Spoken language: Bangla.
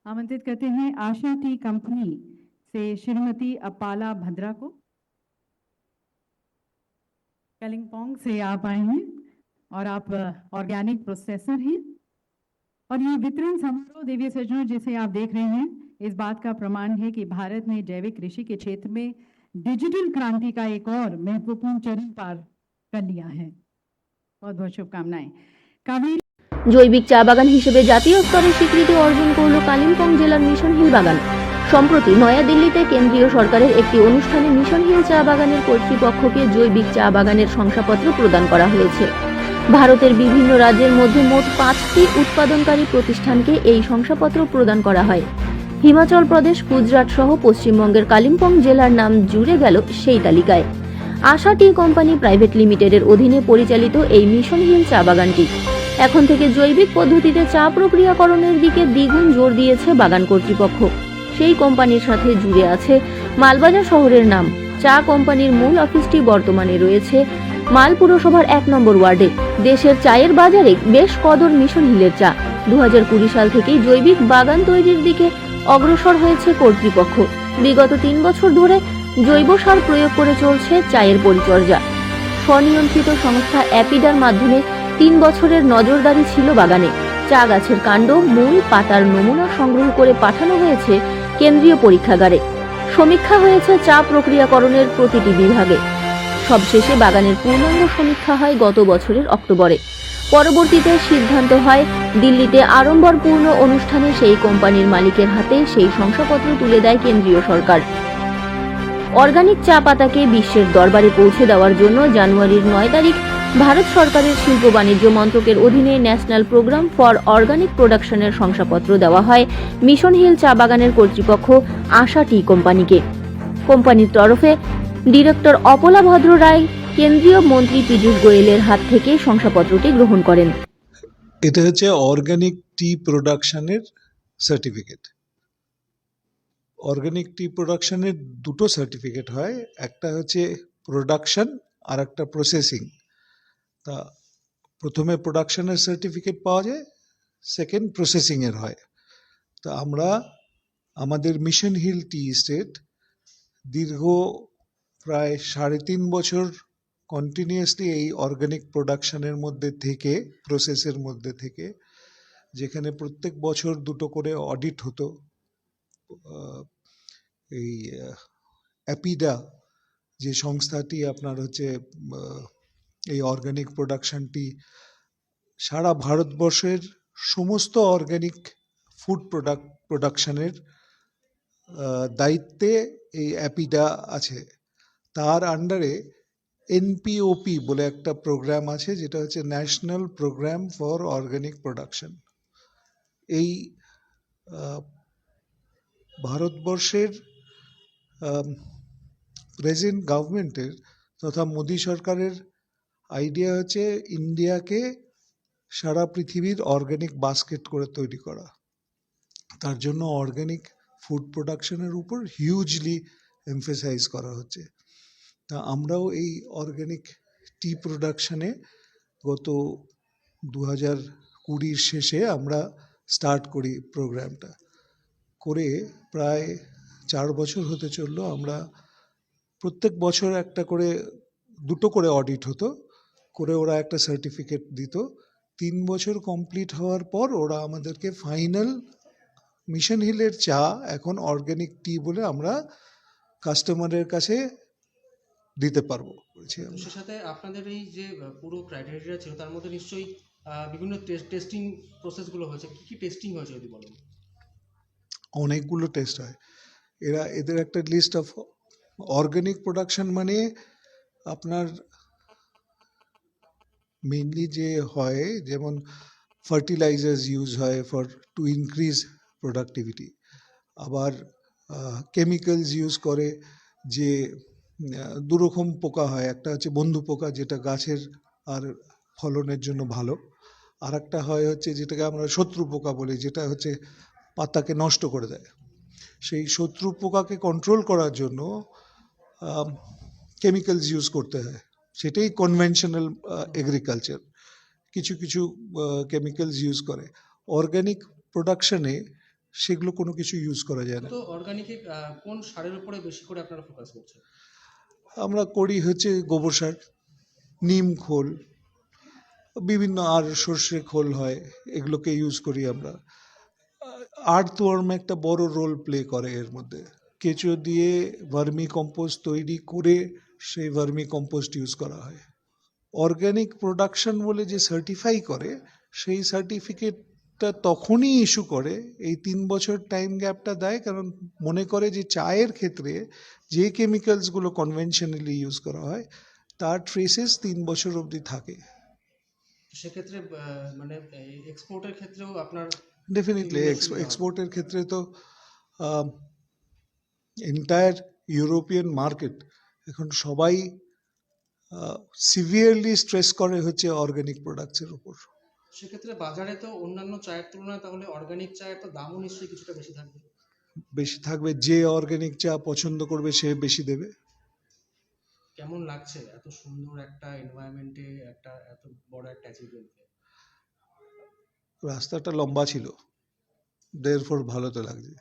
आमंत्रित करते हैं आशा टी कंपनी से श्रीमती अपाला भद्रा को। कलिंपोंग से आप आए हैं और आप ऑर्गेनिक प्रोसेसर हैं और ये वितरण समारोह देवी सज्जनों जिसे आप देख रहे हैं इस बात का प्रमाण है कि भारत ने जैविक कृषि के क्षेत्र में डिजिटल क्रांति का एक और महत्वपूर्ण चरण पार कर लिया है। बहुत बहुत शुभकामनाएं। कावेरी জৈবিক চা বাগান হিসেবে জাতীয় স্তরে স্বীকৃতি অর্জন করল কালিম্পং জেলার মিশন হিল বাগান। সম্প্রতি নয়াদিল্লিতে কেন্দ্রীয় সরকারের একটি অনুষ্ঠানে মিশন হিল চা বাগানের কর্তৃপক্ষকে জৈবিক চা বাগানের শংসাপত্র প্রদান করা হয়েছে। ভারতের বিভিন্ন রাজ্যের মধ্যে মোট 5টি উৎপাদনকারী প্রতিষ্ঠানকে এই শংসাপত্র প্রদান করা হয়। হিমাচল প্রদেশ, গুজরাট সহ পশ্চিমবঙ্গের কালিম্পং জেলার নাম জুড়ে গেল সেই তালিকায়। আশা টি কোম্পানি প্রাইভেট লিমিটেডের অধীনে পরিচালিত এই মিশন হিল চা বাগানটি এখন থেকে জৈবিক পদ্ধতিতে চা প্রক্রিয়াকরণের দিকে দ্বিগুণ জোর দিয়েছে বাগান কর্তৃপক্ষ। সেই কোম্পানির সাথে জুড়ে আছে মালবাজার শহরের নাম। চা কোম্পানির মূল অফিসটি বর্তমানে রয়েছে মাল পুরসভার 1 নম্বর ওয়ার্ডে। দেশের চায়ের বাজারে বেশ কদর মিশন হিলের চা। 2020 সাল থেকেই জৈবিক বাগান তৈরির দিকে অগ্রসর হয়েছে কর্তৃপক্ষ। বিগত 3 বছর ধরে জৈব সার প্রয়োগ করে চলছে চায়ের পরিচর্যা। স্বনিয়ন্ত্রিত সংস্থা অ্যাপিডার মাধ্যমে 3 বছরের নজরদারি ছিল বাগানে। চা গাছের কাণ্ড, মূল, পাতার নমুনা সংগ্রহ করে পাঠানো হয়েছে কেন্দ্রীয় পরীক্ষাগারে। সমীক্ষা হয়েছে চা প্রক্রিয়াকরণের প্রতিটি বিভাগে। সবশেষে বাগানের পূর্ণাঙ্গ সমীক্ষা হয় গত বছরের অক্টোবরে। পরবর্তীতে সিদ্ধান্ত হয় দিল্লিতে আড়ম্বরপূর্ণ অনুষ্ঠানে সেই কোম্পানির মালিকের হাতে সেই শংসাপত্র তুলে দেয় কেন্দ্রীয় সরকার। অর্গানিক চা পাতাকে বিশ্বের দরবারে পৌঁছে দেওয়ার জন্য জানুয়ারির 9 তারিখ ভারত সরকারের শিল্প বাণিজ্য মন্ত্রকের অধীনে ন্যাশনাল প্রোগ্রাম ফর অর্গানিক প্রোডাকশনের শংসাপত্র দেওয়া হয় মিশন হিল চা বাগানের কর্তৃপক্ষ আশা টি কোম্পানিকে। কোম্পানির তরফে ডিরেক্টর অপলা ভদ্র রায় কেন্দ্রীয় মন্ত্রী পীযূষ গোয়েলের হাত থেকে শংসাপত্রটি গ্রহণ করেন। এটা হচ্ছে অর্গানিক টি প্রোডাকশনের সার্টিফিকেট। অর্গানিক টি প্রোডাকশনের দুটো সার্টিফিকেট হয়, একটা হচ্ছে প্রোডাকশন আর একটা প্রসেসিং। তা প্রথমে প্রোডাকশনের সার্টিফিকেট পাওয়া যায়, সেকেন্ড প্রসেসিংয়ের হয়। তা আমরা আমাদের মিশন হিল টি এস্টেট দীর্ঘ প্রায় 3.5 বছর কন্টিনিউয়াসলি এই অর্গানিক প্রোডাকশনের মধ্যে থেকে, প্রসেসের মধ্যে থেকে, যেখানে প্রত্যেক বছর 2টো করে অডিট হতো। এই অ্যাপিডা যে সংস্থাটি আপনার হচ্ছে এই অর্গানিক প্রোডাকশনটি সারা ভারতবর্ষের সমস্ত অর্গানিক ফুড প্রোডাকশনের দায়িত্বে এই অ্যাপিডা আছে। তার আন্ডারে এনপিওপি বলে একটা প্রোগ্রাম আছে, যেটা হচ্ছে national programme for organic production. এই ভারতবর্ষের প্রেজেন্ট গভর্নমেন্টের তথা মোদী সরকারের আইডিয়া হচ্ছে ইন্ডিয়াকে সারা পৃথিবীর অর্গানিক বাস্কেট করে তৈরি করা। তার জন্য অর্গানিক ফুড প্রোডাকশনের উপর হিউজলি এমফেসাইজ করা হচ্ছে। তা আমরাও এই অর্গানিক টি প্রোডাকশনে গত 2020 শেষে আমরা স্টার্ট করি প্রোগ্রামটা। করে প্রায় 4 বছর হতে চললো। আমরা প্রত্যেক বছর দুটো করে অডিট হতো, করে ওরা একটা সার্টিফিকেট দিত। 3 বছর কমপ্লিট হওয়ার পর ওরা আমাদেরকে ফাইনাল মিশন হিলের চা এখন অর্গানিক টি বলে আমরা কাস্টমারের কাছে দিতে পারবো। সেই সাথে আপনাদের এই যে পুরো ক্রাইটেরিয়া ছিল তার মধ্যে নিশ্চয়ই বিভিন্ন টেস্টিং প্রসেসগুলো হয়েছে। কি কি টেস্টিং হয়েছে যদি বলেন? অনেকগুলো টেস্ট হয়। এদের একটা লিস্ট অফ অর্গানিক প্রোডাকশন মানে আপনার মেইনলি যে হয়, যেমন ফার্টিলাইজার্স ইউজ হয় ফর টু ইনক্রিজ প্রোডাক্টিভিটি, আবার কেমিক্যালস ইউজ করে। যে দুরকম পোকা হয়, একটা হচ্ছে বন্ধু পোকা যেটা গাছের আর ফলনের জন্য ভালো, আর একটা হয় হচ্ছে যেটাকে আমরা শত্রু পোকা বলি, যেটা হচ্ছে পাতাকে নষ্ট করে দেয়। সেই শত্রু পোকাকে কন্ট্রোল করার জন্য কেমিক্যালস ইউজ করতে হয়। সেটাই কনভেনশনাল এগ্রিকালচার। কিছু কিছু কেমিক্যালস ইউজ করে। অর্গানিক প্রোডাকশনে সেগুলো কোনো কিছু ইউজ করা যায় না। তো অর্গানিকে কোন সারের উপরে বেশি করে আপনারা ফোকাস করছেন? আমরা করি হচ্ছে গোবর সার, নিম খোল, বিভিন্ন আর সর্ষে খোল হয়, এগুলোকে ইউজ করি আমরা। আর্থওয়ার্ম একটা বড় রোল প্লে করে এর মধ্যে। কেঁচো দিয়ে ভার্মি কম্পোস্ট তৈরি করে সেই ভার্মি কম্পোস্ট ইউজ করা হয়। অর্গানিক প্রোডাকশন বলে যে সার্টিফাই করে, সেই সার্টিফিকেটটা তখনই ইস্যু করে, এই 3 বছর টাইম গ্যাপটা দেয়, কারণ মনে করে যে চায়ের ক্ষেত্রে যে কেমিক্যালসগুলো কনভেনশনালি ইউজ করা হয় তার ট্রেসেস 3 বছর অবধি থাকে। সেক্ষেত্রে মানে এক্সপোর্টের ক্ষেত্রেও আপনার ডেফিনেটলি বিভিন্ন সুবিধা হবে। এক্সপোর্টের ক্ষেত্রে তো এন্টায়ার ইউরোপিয়ান মার্কেট এখন সবাই সিভিয়ারলি স্ট্রেস করে হচ্ছে অর্গানিক প্রোডাক্টসের উপর। সেক্ষেত্রে বাজারে তো অন্যান্য চায়ের তুলনায় তাহলে অর্গানিক চায়ের তো দামও নিশ্চয়ই কিছুটা বেশি থাকবে। বেশি থাকবে, যে অর্গানিক চা পছন্দ করবে সে বেশি দেবে। কেমন লাগছে এত সুন্দর একটা এনভায়রনমেন্টে একটা এত বড় একটা অ্যাচিভমেন্টকে? রাস্তাটা লম্বা ছিল, দেয়ারফর ভালো তো লাগছে।